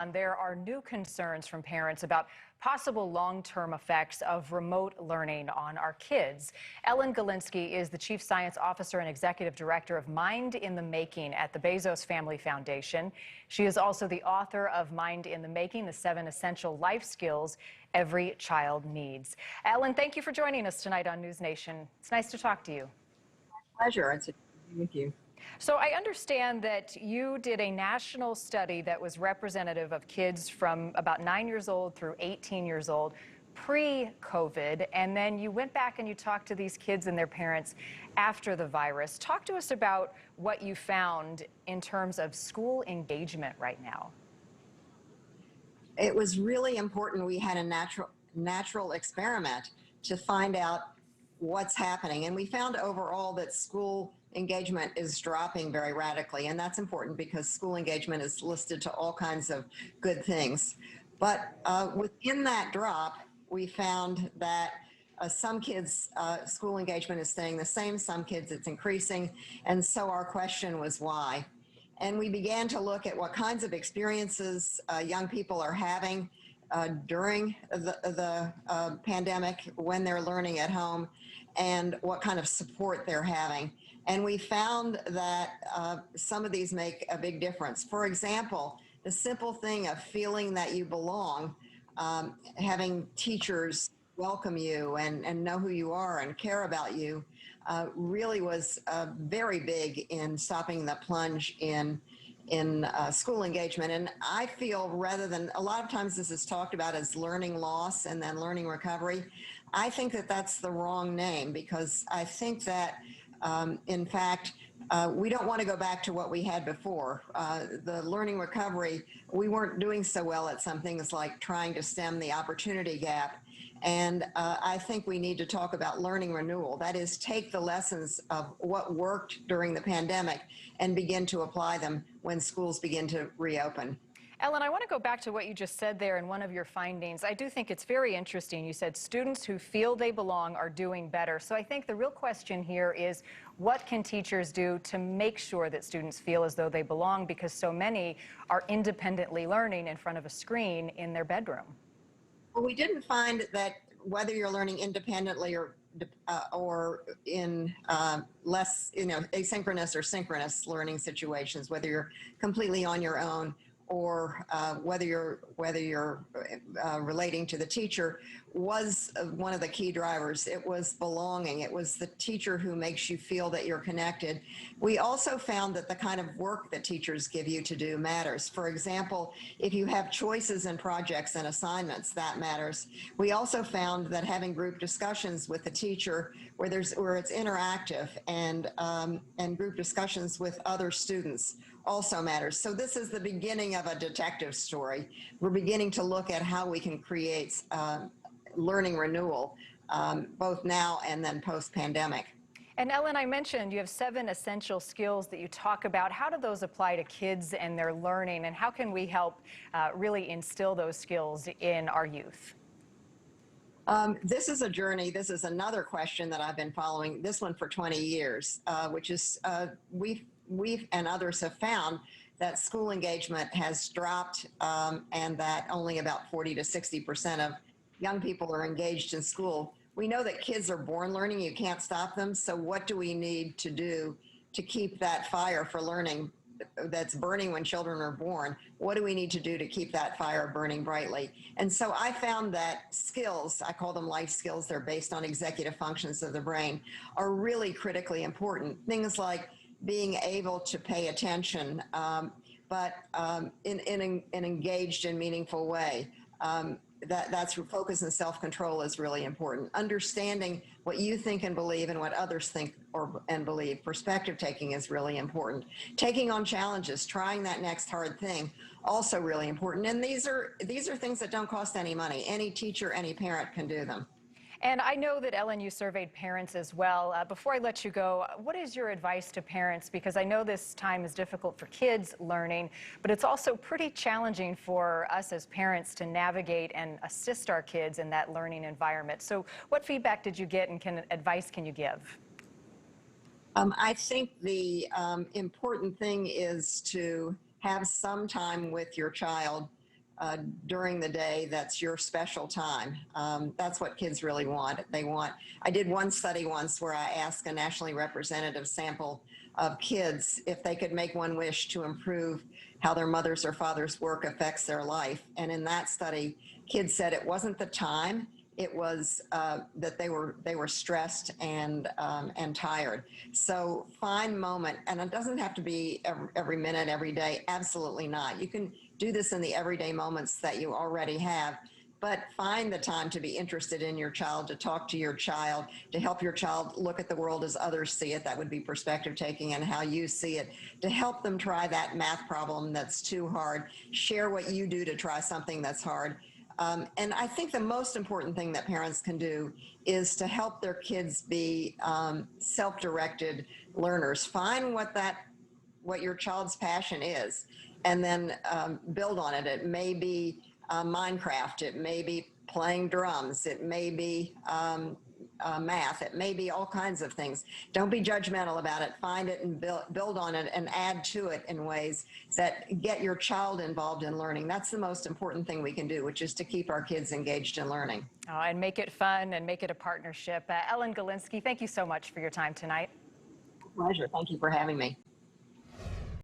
There are new concerns from parents about possible long-term effects of remote learning on our kids. Ellen Galinsky is the Chief Science Officer and Executive Director of Mind in the Making at the Bezos Family Foundation. She is also the author of Mind in the Making, the 7 Essential Life Skills Every Child Needs. Ellen, thank you for joining us tonight on NewsNation. It's nice to talk to you. Pleasure. It's a pleasure to be with you. So I understand that you did a national study that was representative of kids from about 9 years old through 18 years old pre-COVID, and then you went back and you talked to these kids and their parents after the virus. Talk to us about what you found in terms of school engagement right now. It was really important we had a natural experiment to find out what's happening. And we found overall that school engagement is dropping very radically. And that's important because school engagement is listed to all kinds of good things. But within that drop, we found that some kids' school engagement is staying the same, some kids it's increasing. And so our question was why? And we began to look at what kinds of experiences young people are having during the pandemic when they're learning at home and what kind of support they're having. And we found that some of these make a big difference. For example, the simple thing of feeling that you belong, having teachers welcome you and know who you are and care about you really was very big in stopping the plunge in school engagement. And I feel rather than, a lot of times this is talked about as learning loss and then learning recovery, I think that that's the wrong name because I think that in fact, we don't want to go back to what we had before. The learning recovery, we weren't doing so well at some things like trying to stem the opportunity gap. And I think we need to talk about learning renewal. That is, take the lessons of what worked during the pandemic and begin to apply them when schools begin to reopen. Ellen, I want to go back to what you just said there in one of your findings. I do think it's very interesting. You said students who feel they belong are doing better. So I think the real question here is, what can teachers do to make sure that students feel as though they belong? Because so many are independently learning in front of a screen in their bedroom. Well, we didn't find that whether you're learning independently or in less, asynchronous or synchronous learning situations, whether you're completely on your own or whether you're relating to the teacher, was one of the key drivers. It was belonging. It was the teacher who makes you feel that you're connected. We also found that the kind of work that teachers give you to do matters. For example, if you have choices in projects and assignments, that matters. We also found that having group discussions with the teacher where it's interactive and group discussions with other students also matters. So this is the beginning of a detective story. We're beginning to look at how we can create learning renewal, both now and then post-pandemic. And Ellen, I mentioned you have 7 essential skills that you talk about. How do those apply to kids and their learning, and how can we help really instill those skills in our youth? This is a journey. This is another question that I've been following, this one for 20 years, which is we and others have found that school engagement has dropped and that only about 40 to 60% of young people are engaged in school. We know that kids are born learning. You can't stop them. So what do we need to do to keep that fire for learning that's burning when children are born? What do we need to do to keep that fire burning brightly? And so I found that skills, I call them life skills, they're based on executive functions of the brain, are really critically important. Things like being able to pay attention, but in an engaged and meaningful way. That's focus and self-control is really important. Understanding what you think and believe and what others think and believe. Perspective taking is really important. Taking on challenges, trying that next hard thing, also really important. And these are things that don't cost any money. Any teacher, any parent can do them. And I know that, Ellen, you surveyed parents as well. Before I let you go, what is your advice to parents? Because I know this time is difficult for kids learning, but it's also pretty challenging for us as parents to navigate and assist our kids in that learning environment. So what feedback did you get and advice can you give? I think the important thing is to have some time with your child during the day that's your special time. That's what kids really want. I did one study once where I asked a nationally representative sample of kids if they could make one wish to improve how their mother's or father's work affects their life. And in that study, kids said it wasn't the time, it was that they were stressed and tired. So find moment, and it doesn't have to be every minute, every day. Absolutely not. You can do this in the everyday moments that you already have, but find the time to be interested in your child, to talk to your child, to help your child look at the world as others see it. That would be perspective taking, and how you see it, to help them try that math problem that's too hard. Share what you do to try something that's hard. And I think the most important thing that parents can do is to help their kids be self-directed learners. Find what your child's passion is, and then build on it. It may be Minecraft, it may be playing drums, it may be math, it may be all kinds of things. Don't be judgmental about it. Find it and build on it and add to it in ways that get your child involved in learning. That's the most important thing we can do, which is to keep our kids engaged in learning. Oh, and make it fun and make it a partnership. Ellen Galinsky, thank you so much for your time tonight. Pleasure. Thank you for having me.